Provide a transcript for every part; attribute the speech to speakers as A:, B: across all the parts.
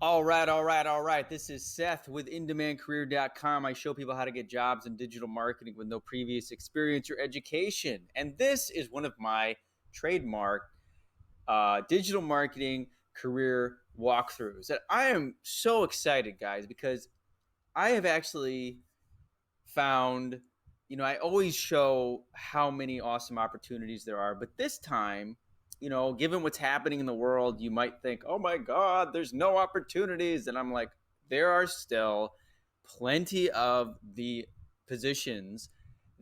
A: All right. This is Seth with InDemandCareer.com. I show people how to get jobs in digital marketing with no previous experience or education. And this is one of my trademark digital marketing career walkthroughs. And I am so excited, guys, because I have actually found, I always show how many awesome opportunities there are. But this time, given what's happening in the world, you might think, oh my God, there's no opportunities. And I'm like, there are still plenty of the positions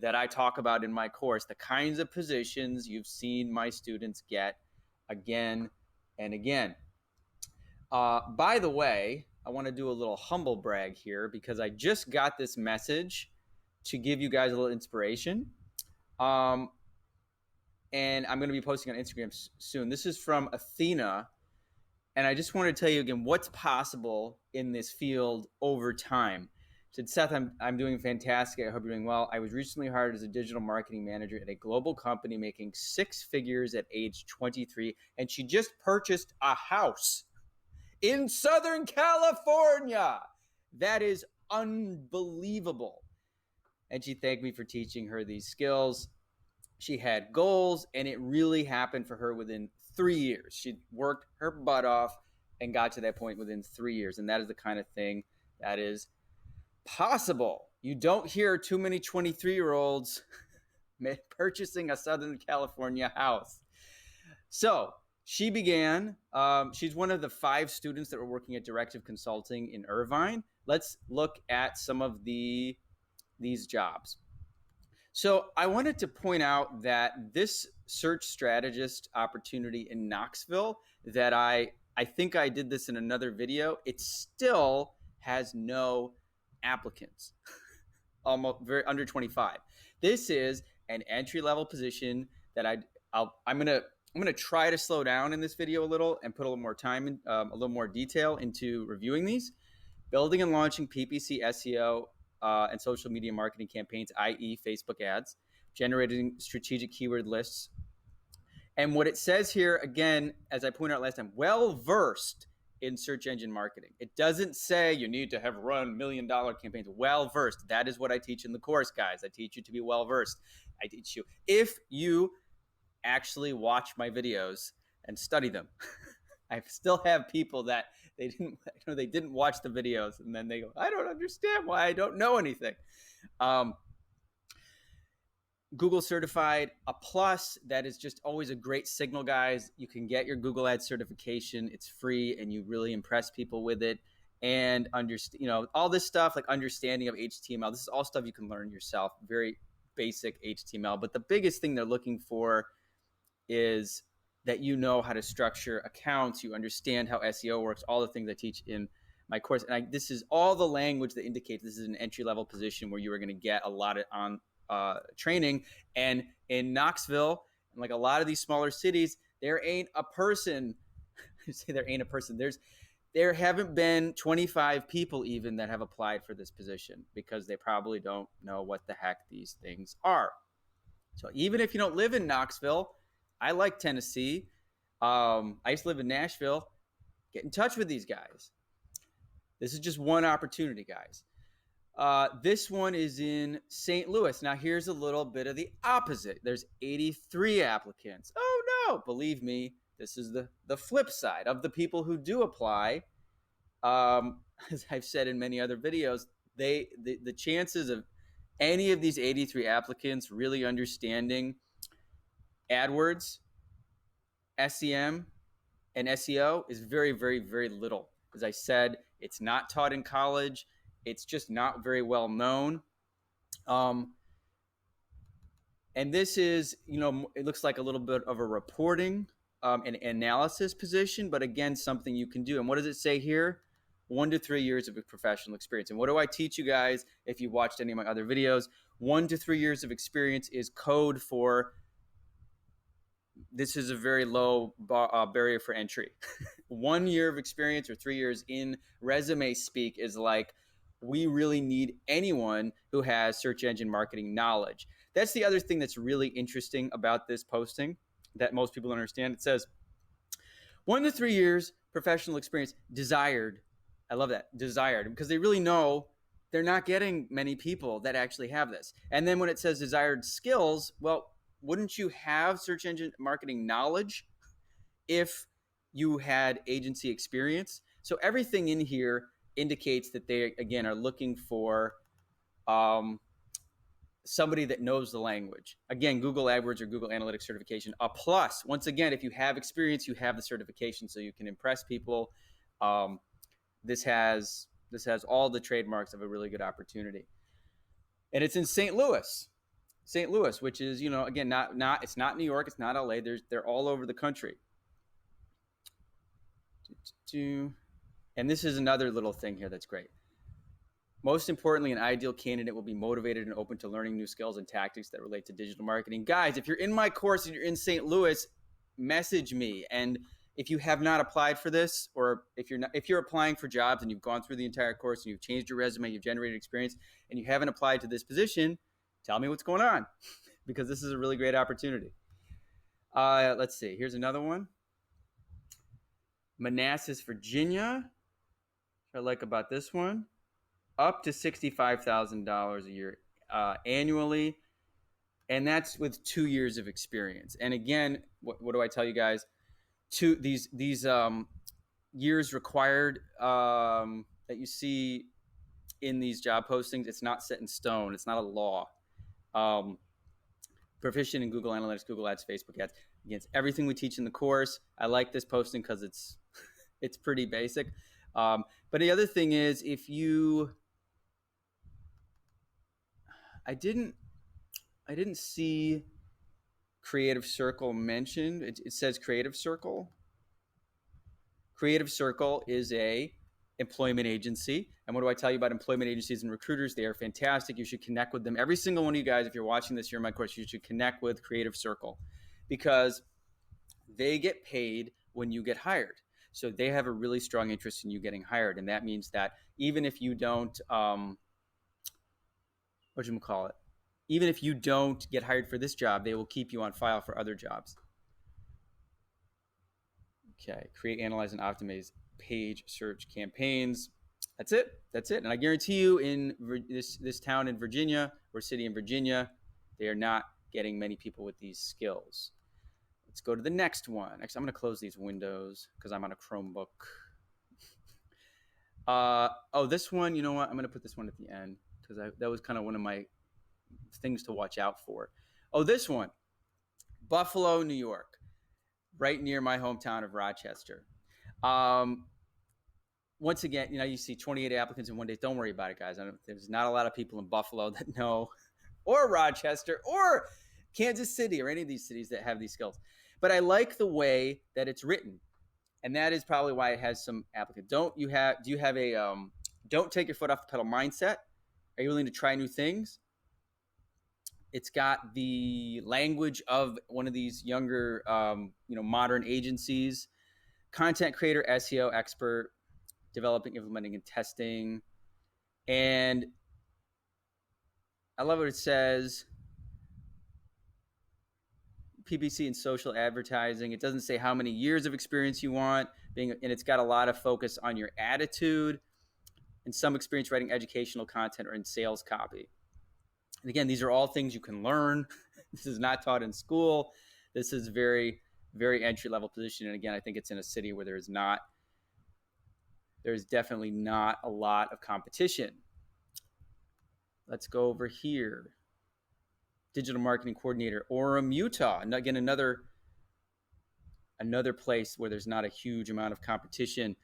A: that I talk about in my course, the kinds of positions you've seen my students get again and again. By the way, I want to do a little humble brag here because I just got this message to give you guys a little inspiration. And I'm going to be posting on Instagram soon. This is from Athena. And I just want to tell you again what's possible in this field over time. She said, Seth, I'm doing fantastic. I hope you're doing well. I was recently hired as a digital marketing manager at a global company making six figures at age 23. And she just purchased a house in Southern California. That is unbelievable. And she thanked me for teaching her these skills. She had goals, and it really happened for her within 3 years. She worked her butt off and got to that point within 3 years. And that is the kind of thing that is possible. You don't hear too many 23-year-olds purchasing a Southern California house. So she began, she's one of the 5 students that were working at Directive Consulting in Irvine. Let's look at some of these jobs. So I wanted to point out that this search strategist opportunity in Knoxville that I think I did this in another video, it still has no applicants, almost very under 25. This is an entry-level position that I'm gonna try to slow down in this video a little and put a little more time in, a little more detail into reviewing these. Building and launching PPC, SEO, and social media marketing campaigns, i.e. Facebook ads, generating strategic keyword lists. And what it says here, again, as I pointed out last time, well-versed in search engine marketing. It doesn't say you need to have run $1 million campaigns. Well-versed. That is what I teach in the course, guys. I teach you to be well-versed. I teach you. If you actually watch my videos and study them, I still have people that they didn't watch the videos, and then they go, I don't understand why I don't know anything. Google certified, a plus. That is just always a great signal, guys. You can get your Google Ads certification. It's free, and you really impress people with it. And understand, all this stuff like understanding of HTML. This is all stuff you can learn yourself. Very basic HTML. But the biggest thing they're looking for is that you know how to structure accounts, you understand how SEO works, all the things I teach in my course. And this is all the language that indicates this is an entry-level position where you are going to get a lot of training. And in Knoxville, and like a lot of these smaller cities, there ain't a person. I say there ain't a person. There haven't been 25 people even that have applied for this position because they probably don't know what the heck these things are. So even if you don't live in Knoxville, I like Tennessee. I used to live in Nashville. Get in touch with these guys. This is just one opportunity, guys. This one is in St. Louis. Now, here's a little bit of the opposite. There's 83 applicants. Oh, no. Believe me, this is the flip side of the people who do apply. As I've said in many other videos, the chances of any of these 83 applicants really understanding AdWords, SEM, and SEO is very, very, very little. As I said, it's not taught in college. It's just not very well known. And this is, it looks like a little bit of a reporting and analysis position, but again, something you can do. And what does it say here? 1 to 3 years of professional experience. And what do I teach you guys if you've watched any of my other videos? 1 to 3 years of experience is code for this is a very low barrier for entry. 1 year of experience or 3 years in resume speak is like, we really need anyone who has search engine marketing knowledge. That's the other thing that's really interesting about this posting that most people don't understand. It says 1 to 3 years professional experience desired I love that. Desired, because they really know they're not getting many people that actually have this. And then when it says desired skills, well, wouldn't you have search engine marketing knowledge if you had agency experience? So everything in here indicates that they, again, are looking for somebody that knows the language. Again, Google AdWords or Google Analytics certification, a plus. Once again, if you have experience, you have the certification, so you can impress people. This has all the trademarks of a really good opportunity, and it's in St. Louis. St. Louis, which is, again, not it's not New York, it's not LA. They're all over the country. And this is another little thing here that's great. Most importantly, an ideal candidate will be motivated and open to learning new skills and tactics that relate to digital marketing. Guys, if you're in my course and you're in St. Louis, message me. And if you have not applied for this, or if you're applying for jobs and you've gone through the entire course and you've changed your resume, you've generated experience, and you haven't applied to this position, tell me what's going on, because this is a really great opportunity. Let's see. Here's another one. Manassas, Virginia. What I like about this one, up to $65,000 a year annually, and that's with 2 years of experience. And again, what do I tell you guys? These years required that you see in these job postings, it's not set in stone. It's not a law. Proficient in Google Analytics, Google Ads, Facebook Ads. Again, it's everything we teach in the course. I like this posting because it's pretty basic. But the other thing is, if you, I didn't see Creative Circle mentioned. It says Creative Circle. Creative Circle is a employment agency. And what do I tell you about employment agencies and recruiters? They are fantastic. You should connect with them. Every single one of you guys, if you're watching this here in my course, you should connect with Creative Circle, because they get paid when you get hired. So they have a really strong interest in you getting hired. And that means that even if you don't, even if you don't get hired for this job, they will keep you on file for other jobs. Okay, create, analyze, and optimize page search campaigns. That's it. And I guarantee you, in this town in Virginia, or city in Virginia, they are not getting many people with these skills. Let's go to the next one. Actually, I'm going to close these windows because I'm on a Chromebook. This one, you know what? I'm going to put this one at the end because that was kind of one of my things to watch out for. This one, Buffalo, New York, right near my hometown of Rochester. Once again, you see 28 applicants in one day. Don't worry about it, guys. There's not a lot of people in Buffalo that know, or Rochester, or Kansas City, or any of these cities that have these skills. But I like the way that it's written, and that is probably why it has some applicants. Do you have a don't take your foot off the pedal mindset? Are you willing to try new things? It's got the language of one of these younger, modern agencies. Content creator, SEO expert, developing, implementing, and testing. And I love what it says. PPC and social advertising. It doesn't say how many years of experience you want, and it's got a lot of focus on your attitude and some experience writing educational content or in sales copy. And again, these are all things you can learn. This is not taught in school. This is very, very entry-level position. And again, I think it's in a city where there's definitely not a lot of competition. Let's go over here. Digital marketing coordinator, Orem, Utah. And again, another place where there's not a huge amount of competition.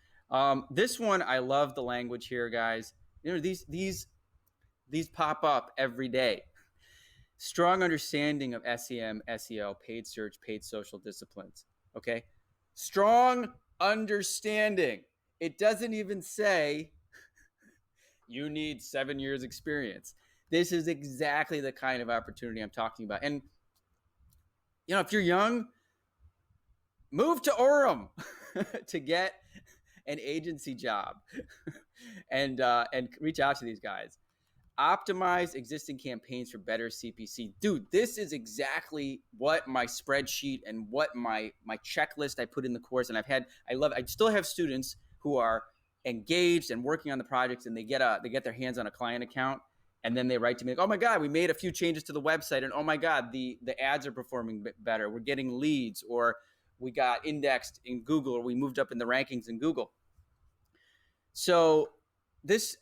A: This one, I love the language here, guys. These pop up every day. Strong understanding of SEM, SEO, paid search, paid social disciplines. Okay, strong understanding. It doesn't even say you need 7 years experience. This is exactly the kind of opportunity I'm talking about. And, if you're young, move to Orem to get an agency job and reach out to these guys. Optimize existing campaigns for better CPC. Dude, this is exactly what my spreadsheet and what my checklist I put in the course. And I still have students who are engaged and working on the projects, and they get their hands on a client account, and then they write to me like, oh my God, we made a few changes to the website, and oh my God, the ads are performing better. We're getting leads, or we got indexed in Google, or we moved up in the rankings in Google. So this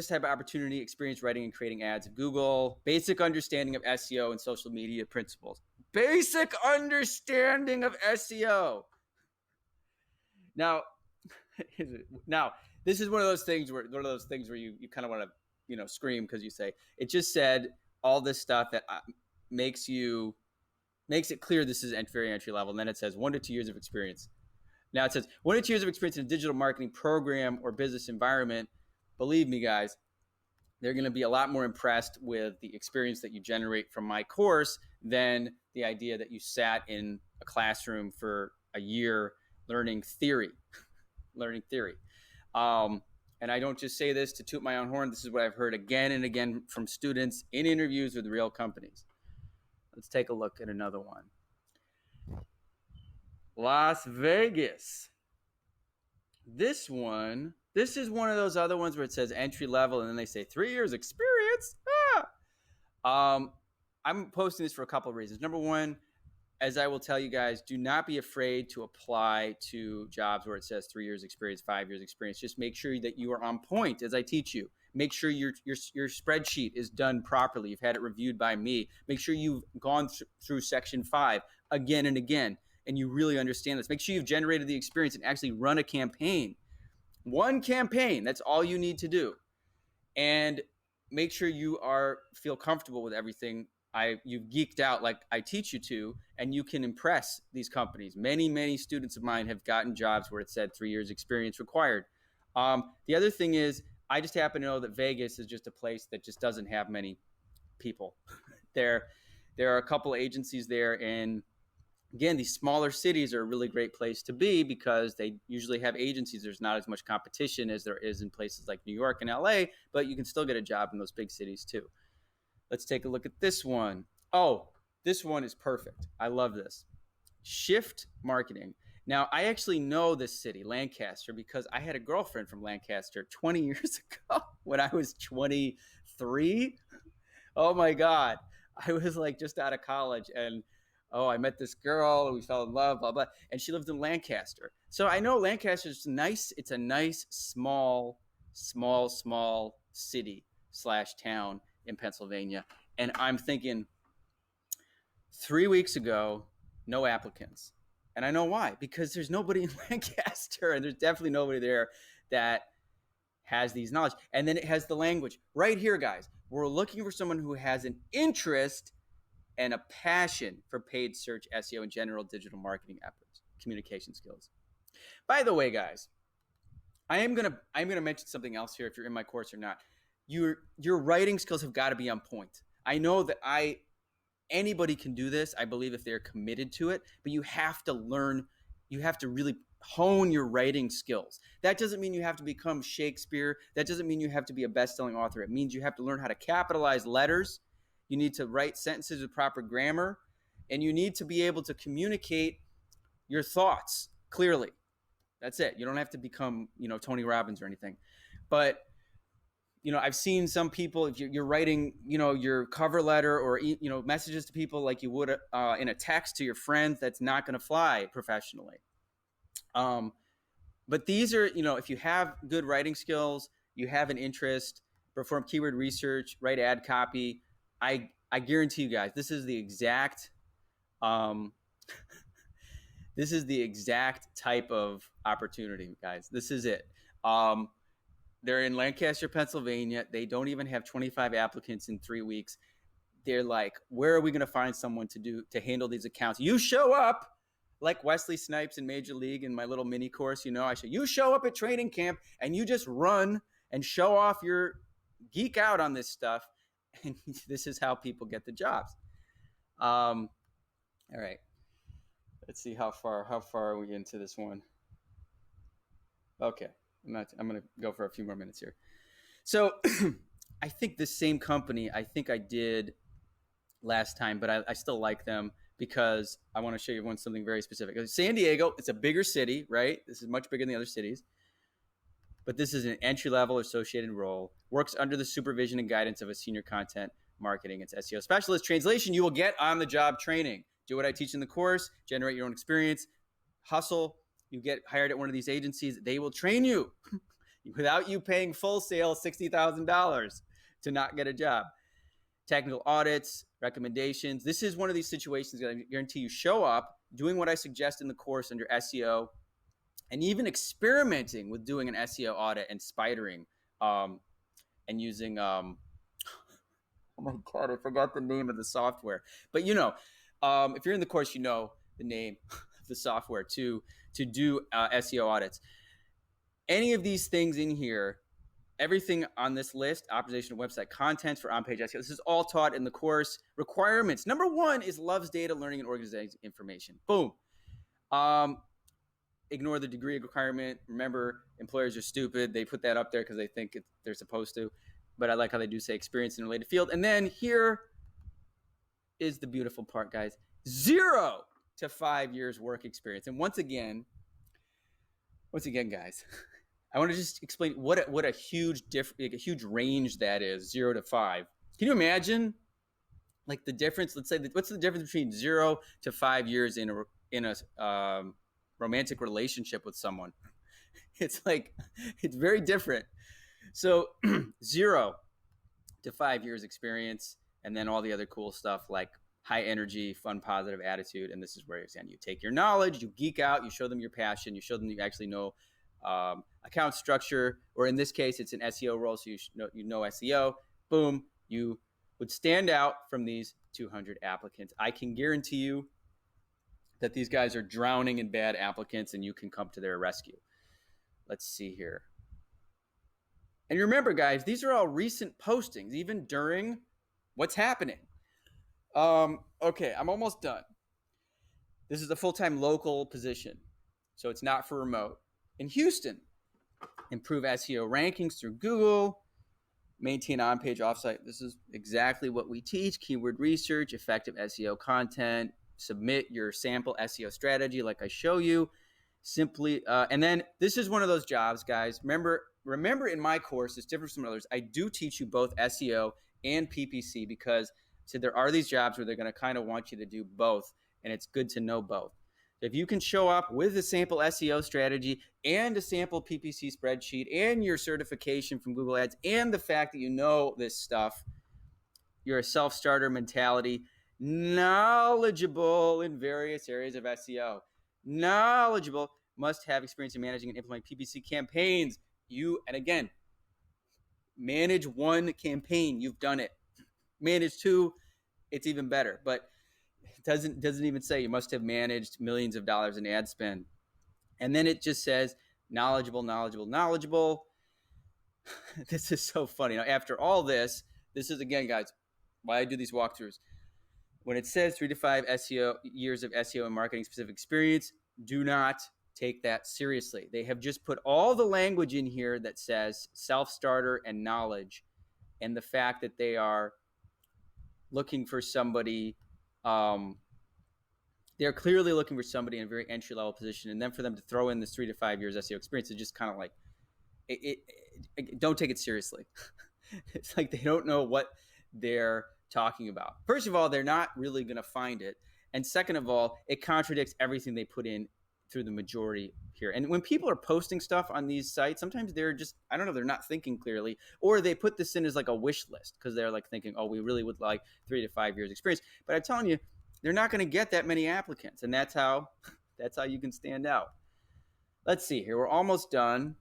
A: type of opportunity, experience writing and creating ads in Google, basic understanding of SEO and social media principles. Basic understanding of SEO. Now, this is one of those things where you kind of want to scream, because you say it just said all this stuff that makes it clear this is very entry level, and then it says 1 to 2 years of experience. Now it says 1 to 2 years of experience in a digital marketing program or business environment. Believe me, guys, they're going to be a lot more impressed with the experience that you generate from my course than the idea that you sat in a classroom for a year learning theory. And I don't just say this to toot my own horn. This is what I've heard again and again from students in interviews with real companies. Let's take a look at another one. Las Vegas. This is one of those other ones where it says entry level and then they say 3 years experience. I'm posting this for a couple of reasons. Number one, as I will tell you guys, do not be afraid to apply to jobs where it says 3 years experience, 5 years experience. Just make sure that you are on point as I teach you. Make sure your spreadsheet is done properly. You've had it reviewed by me. Make sure you've gone through section 5 again and again, and you really understand this. Make sure you've generated the experience and actually run a campaign. One campaign, that's all you need to do. And make sure you feel comfortable with everything you've geeked out like I teach you to, and you can impress these companies. Many students of mine have gotten jobs where it said 3 years experience required. The other thing is, I just happen to know that Vegas is just a place that just doesn't have many people. There are a couple agencies there, and again, these smaller cities are a really great place to be because they usually have agencies. There's not as much competition as there is in places like New York and LA, but you can still get a job in those big cities too. Let's take a look at this one. Oh, this one is perfect. I love this. Shift marketing. Now, I actually know this city, Lancaster, because I had a girlfriend from Lancaster 20 years ago when I was 23. Oh my God. I was like just out of college, and I met this girl and we fell in love, blah, blah. And she lived in Lancaster. So I know Lancaster is nice. It's a nice, small city / town in Pennsylvania. And I'm thinking 3 weeks ago, no applicants. And I know why, because there's nobody in Lancaster, and there's definitely nobody there that has these knowledge. And then it has the language right here, guys. We're looking for someone who has an interest and a passion for paid search, SEO, and general digital marketing efforts, communication skills. By the way, guys, I'm gonna mention something else here if you're in my course or not. Your writing skills have got to be on point. I know that anybody can do this, I believe, if they're committed to it, but you have to learn, you have to really hone your writing skills. That doesn't mean you have to become Shakespeare. That doesn't mean you have to be a best-selling author. It means you have to learn how to capitalize letters. You need to write sentences with proper grammar, and you need to be able to communicate your thoughts clearly. That's it. You don't have to become, Tony Robbins or anything. But I've seen some people, if you're writing, your cover letter or, messages to people like you would in a text to your friends, that's not going to fly professionally. But these are, if you have good writing skills, you have an interest, perform keyword research, write ad copy, I guarantee you guys, this is the exact type of opportunity, guys. This is it. They're in Lancaster, Pennsylvania. They don't even have 25 applicants in 3 weeks. They're like, where are we going to find someone to handle these accounts? You show up like Wesley Snipes in Major League in my little mini course. You show up at training camp and you just run and show off your geek out on this stuff. And this is how people get the jobs. All right. Let's see how far are we into this one. Okay. I'm going to go for a few more minutes here. So I think the same company, I did last time, but I still like them because I want to show you something very specific. San Diego, it's a bigger city, right? This is much bigger than the other cities. but this is an entry-level associated role, works under the supervision and guidance of a senior content marketing and SEO specialist. Translation, you will get on-the-job training. Do what I teach in the course, generate your own experience, hustle. You get hired at one of these agencies, they will train you without you paying full sale $60,000 to not get a job. Technical audits, recommendations. This is one of these situations that I guarantee you show up doing what I suggest in the course under SEO, and even experimenting with doing an SEO audit and spidering and using, oh my God, I forgot the name of the software. But if you're in the course, you know the name of the software to do SEO audits. Any of these things in here, everything on this list, optimization of website contents for on-page SEO, this is all taught in the course. Requirements. Number one is loves data, learning, and organizing information. Boom. Ignore the degree requirement. Remember, employers are stupid. They put that up there because they think they're supposed to. But I like how they do say experience in a related field. And then here is the beautiful part, guys. 0 to 5 years work experience. And once again, guys, I want to just explain what a huge huge range that is, 0 to 5. Can you imagine, like, the difference? Let's say, what's the difference between 0 to 5 years in a romantic relationship with someone? It's very different. So 0 to 5 years experience, and then all the other cool stuff like high energy, fun, positive attitude. And this is where you take your knowledge, you geek out, you show them your passion, you show them you actually know account structure, or in this case, it's an SEO role, so you know SEO. Boom, you would stand out from these 200 applicants. I can guarantee you that these guys are drowning in bad applicants, and you can come to their rescue. Let's see here. And remember, guys, these are all recent postings, even during what's happening. Okay, I'm almost done. This is a full-time local position, so it's not for remote. In Houston, improve SEO rankings through Google, maintain on-page offsite. This is exactly what we teach. Keyword research, effective SEO content, submit your sample SEO strategy like I show you. Simply, and then this is one of those jobs, guys. Remember in my course, it's different from others. I do teach you both SEO and PPC because there are these jobs where they're going to kind of want you to do both, and it's good to know both. If you can show up with a sample SEO strategy and a sample PPC spreadsheet and your certification from Google Ads and the fact that you know this stuff, you're a self-starter mentality, knowledgeable in various areas of SEO, knowledgeable, must have experience in managing and implementing PPC campaigns. And again, manage one campaign, you've done it. Manage two, it's even better. But it doesn't even say you must have managed millions of dollars in ad spend. And then it just says knowledgeable. This is so funny. Now, after all this is, again, guys, why I do these walkthroughs. When it says 3 to 5 years of SEO and marketing specific experience, do not take that seriously. They have just put all the language in here that says self-starter and knowledge, and the fact that they are looking for somebody, they're clearly looking for somebody in a very entry-level position, and then for them to throw in this 3 to 5 years SEO experience is just kind of like, don't take it seriously. It's like they don't know what they're talking about. First of all, they're not really going to find it. And second of all, it contradicts everything they put in through the majority here. And when people are posting stuff on these sites, sometimes they're just, I don't know, they're not thinking clearly, or they put this in as like a wish list because they're like thinking, oh, we really would like 3 to 5 years experience. But I'm telling you, they're not going to get that many applicants. And that's how you can stand out. Let's see here. We're almost done.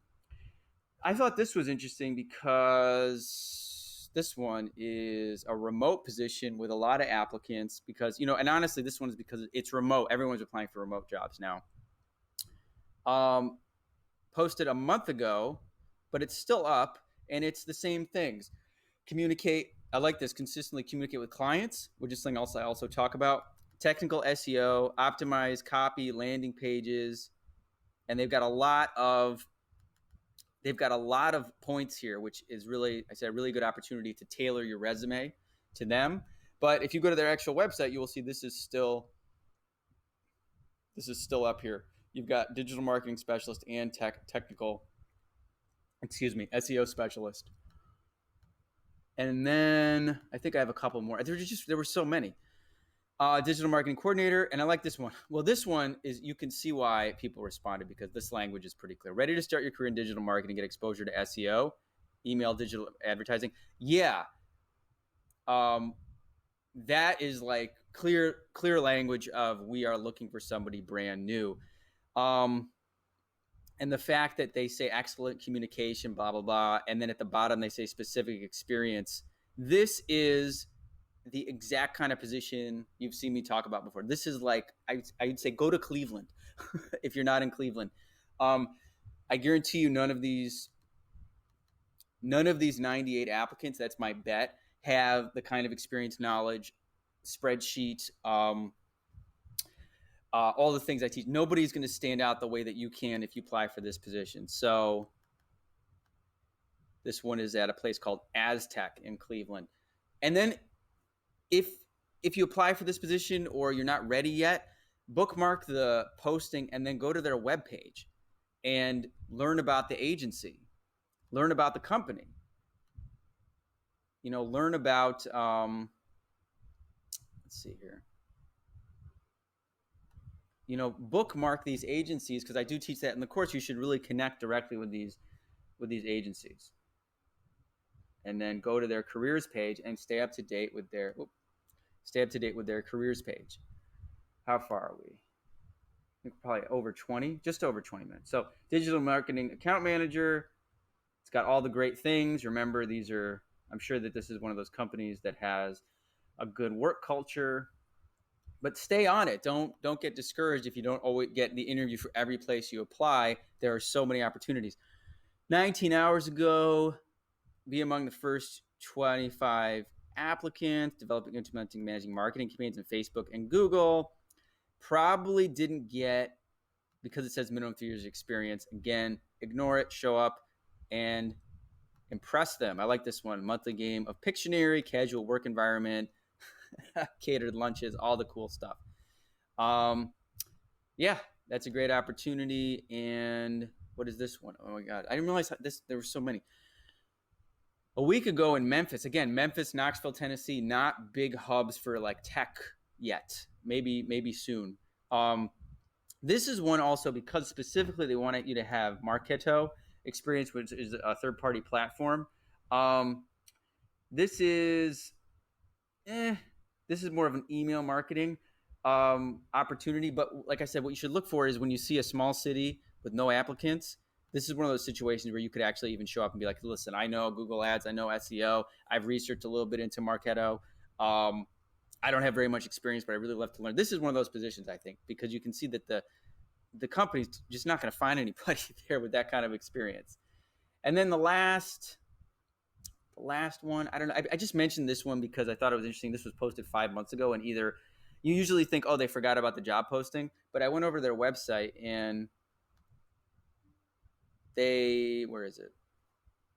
A: I thought this was interesting because this one is a remote position with a lot of applicants because, and honestly, this one is because it's remote. Everyone's applying for remote jobs now. Posted a month ago, but it's still up, and it's the same things. Communicate. I like this. Consistently communicate with clients, which is something else I also talk about. Technical SEO, optimize copy, landing pages, and they've got a lot of points here, which is really, I said, a really good opportunity to tailor your resume to them. But if you go to their actual website, you will see this is still up here. You've got digital marketing specialist and technical SEO specialist. And then I think I have a couple more. There were so many. Digital marketing coordinator, and I like this one. Well, this one is, you can see why people responded, because this language is pretty clear. Ready to start your career in digital marketing, get exposure to SEO, email, digital advertising. Yeah, that is like clear language of, we are looking for somebody brand new. And the fact that they say excellent communication, blah blah blah, and then at the bottom they say specific experience. This is the exact kind of position you've seen me talk about before. This is like, I'd say go to Cleveland if you're not in Cleveland. I guarantee you none of these 98 applicants, that's my bet, have the kind of experience, knowledge, spreadsheet, all the things I teach. Nobody's going to stand out the way that you can if you apply for this position. So this one is at a place called Aztec in Cleveland. And then if you apply for this position or you're not ready yet, bookmark the posting and then go to their webpage and learn about the agency, learn about the company, learn about, let's see here, bookmark these agencies, because I do teach that in the course. You should really connect directly with these agencies, and then go to their careers page and stay up to date with their careers page. How far are we? I think probably just over 20 minutes. So digital marketing account manager, it's got all the great things. Remember, I'm sure that this is one of those companies that has a good work culture, but stay on it. Don't get discouraged if you don't always get the interview for every place you apply. There are so many opportunities. 19 hours ago, be among the first 25 applicants, developing, implementing, managing marketing campaigns in Facebook and Google. Probably didn't get, because it says minimum 3 years of experience. Again, ignore it, show up, and impress them. I like this one. Monthly game of Pictionary, casual work environment, catered lunches, all the cool stuff. Yeah, that's a great opportunity. And what is this one? Oh my God, I didn't realize there were so many. A week ago in Memphis, again, Memphis, Knoxville, Tennessee, not big hubs for like tech yet. Maybe soon. This is one also because specifically they wanted you to have Marketo experience, which is a third-party platform. This is more of an email marketing opportunity. But like I said, what you should look for is when you see a small city with no applicants, this is one of those situations where you could actually even show up and be like, listen, I know Google Ads, I know SEO, I've researched a little bit into Marketo. I don't have very much experience, but I really love to learn. This is one of those positions, I think, because you can see that the company's just not going to find anybody there with that kind of experience. And then the last one, I don't know. I just mentioned this one because I thought it was interesting. This was posted 5 months ago, and you usually think, oh, they forgot about the job posting, but I went over to their website and where is it?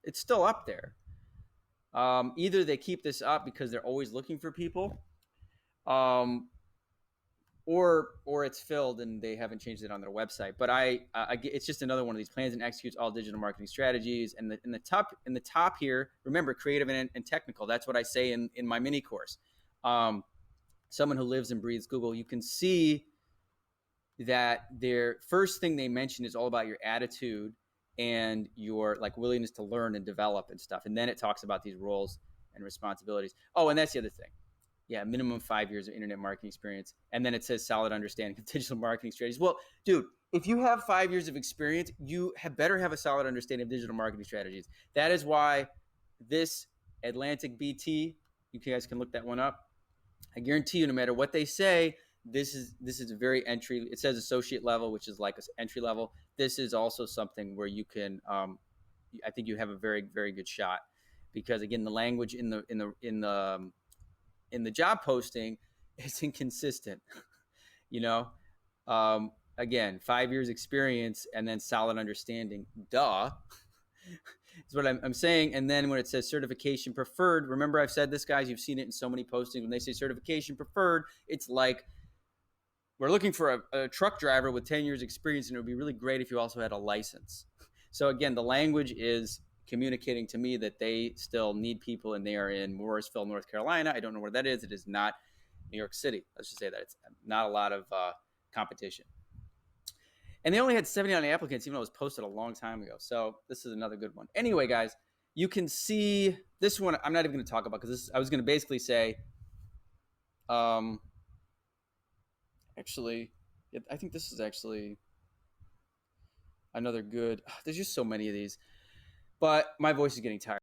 A: It's still up there. Either they keep this up because they're always looking for people, or it's filled and they haven't changed it on their website. But it's just another one of these plans and executes all digital marketing strategies. And in the top here, remember, creative and technical. That's what I say in my mini course. Someone who lives and breathes Google. You can see that their first thing they mention is all about your attitude and your like willingness to learn and develop and stuff. And then it talks about these roles and responsibilities. Oh, and that's the other thing. Yeah, minimum 5 years of internet marketing experience. And then it says solid understanding of digital marketing strategies. Well, dude, if you have 5 years of experience, you better have a solid understanding of digital marketing strategies. That is why this Atlantic BT, you guys can look that one up. I guarantee you, no matter what they say, this is a very entry. It says associate level, which is like an entry level. This is also something where you can, I think you have a very, very good shot, because again, the language in the job posting is inconsistent. Again, 5 years experience and then solid understanding. Duh. That's what I'm saying. And then when it says certification preferred, remember I've said this, guys, you've seen it in so many postings. When they say certification preferred, it's like, we're looking for a truck driver with 10 years experience, and it would be really great if you also had a license. So again, the language is communicating to me that they still need people, and they are in Morrisville, North Carolina. I don't know where that is. It is not New York City. Let's just say that it's not a lot of competition. And they only had 79 applicants, even though it was posted a long time ago. So this is another good one. Anyway, guys, you can see this one. I'm not even going to talk about, because I was going to basically say, actually, I think this is actually another good. There's just so many of these, but my voice is getting tired.